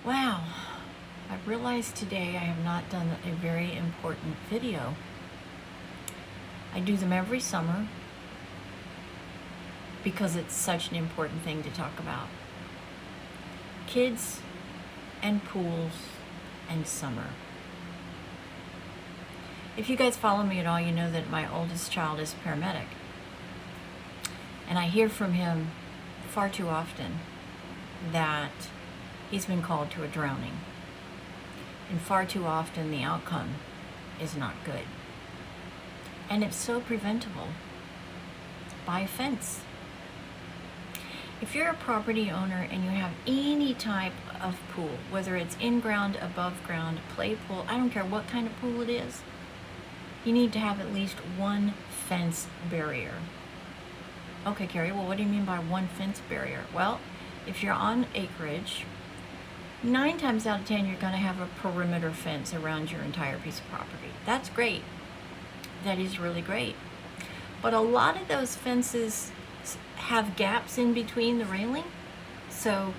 Wow, I realized today I have not done a very important video. I do them every summer because it's such an important thing to talk about. Kids and pools and summer. If you guys follow me at all, you know that my oldest child is a paramedic. And I hear from him far too often that he's been called to a drowning. And far too often the outcome is not good. And it's so preventable by a fence. If you're a property owner and you have any type of pool, whether it's in-ground, above-ground, play pool, I don't care what kind of pool it is, you need to have at least one fence barrier. Okay, Carrie, well, what do you mean by one fence barrier? Well, if you're on acreage, 9 times out of 10, you're going to have a perimeter fence around your entire piece of property. That's great. That is really great. But a lot of those fences have gaps in between the railing, so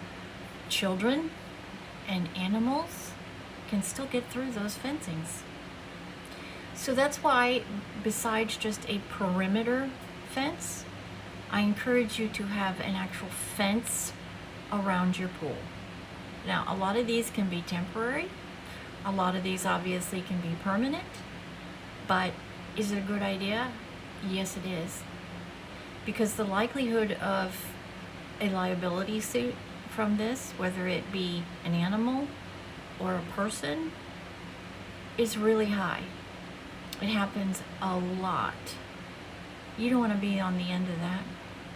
children and animals can still get through those fencings. So that's why, besides just a perimeter fence, I encourage you to have an actual fence around your pool. Now, a lot of these can be temporary. A lot of these obviously can be permanent. But is it a good idea? Yes, it is. Because the likelihood of a liability suit from this, whether it be an animal or a person, is really high. It happens a lot. You don't want to be on the end of that.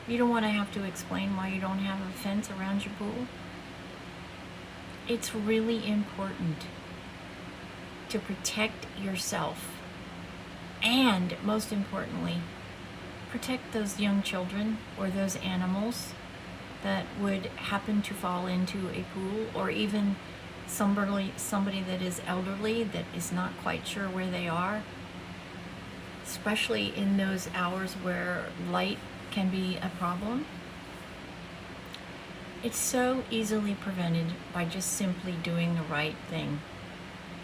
You don't want to have to explain why you don't have a fence around your pool. It's really important to protect yourself and, most importantly, protect those young children or those animals that would happen to fall into a pool, or even somebody that is elderly that is not quite sure where they are, especially in those hours where light can be a problem. It's so easily prevented by just simply doing the right thing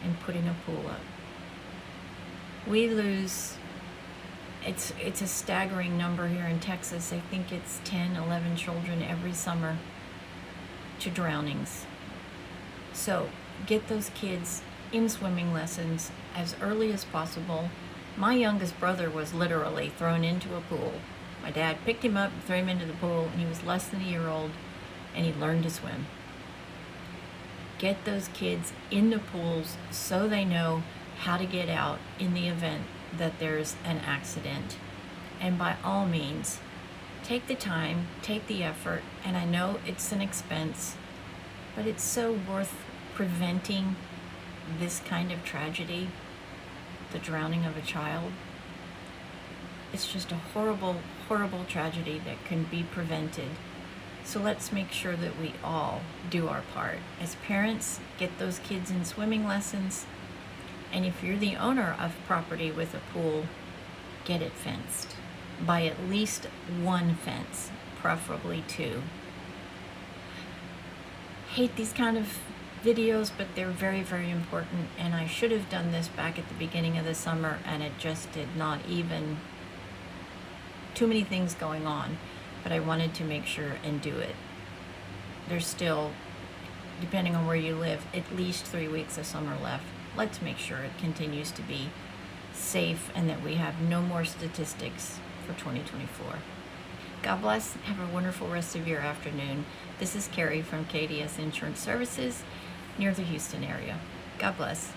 and putting a pool up. We lose, it's a staggering number here in Texas. I think it's 10, 11 children every summer to drownings. So get those kids in swimming lessons as early as possible. My youngest brother was literally thrown into a pool. My dad picked him up, threw him into the pool, and he was less than a year old, and he learned to swim. Get those kids in the pools so they know how to get out in the event that there's an accident. And by all means, take the time, take the effort, and I know it's an expense, but it's so worth preventing this kind of tragedy, the drowning of a child. It's just a horrible, horrible tragedy that can be prevented. So let's make sure that we all do our part. As parents, get those kids in swimming lessons. And if you're the owner of property with a pool, get it fenced. Buy at least one fence, preferably 2. Hate these kind of videos, but they're very, very important. And I should have done this back at the beginning of the summer, and it just did not even, too many things going on. But I wanted to make sure and do it. There's still, depending on where you live, at least 3 weeks of summer left. Let's make sure it continues to be safe and that we have no more statistics for 2024. God bless. Have a wonderful rest of your afternoon. This is Carrie from KDS Insurance Services near the Houston area. God bless.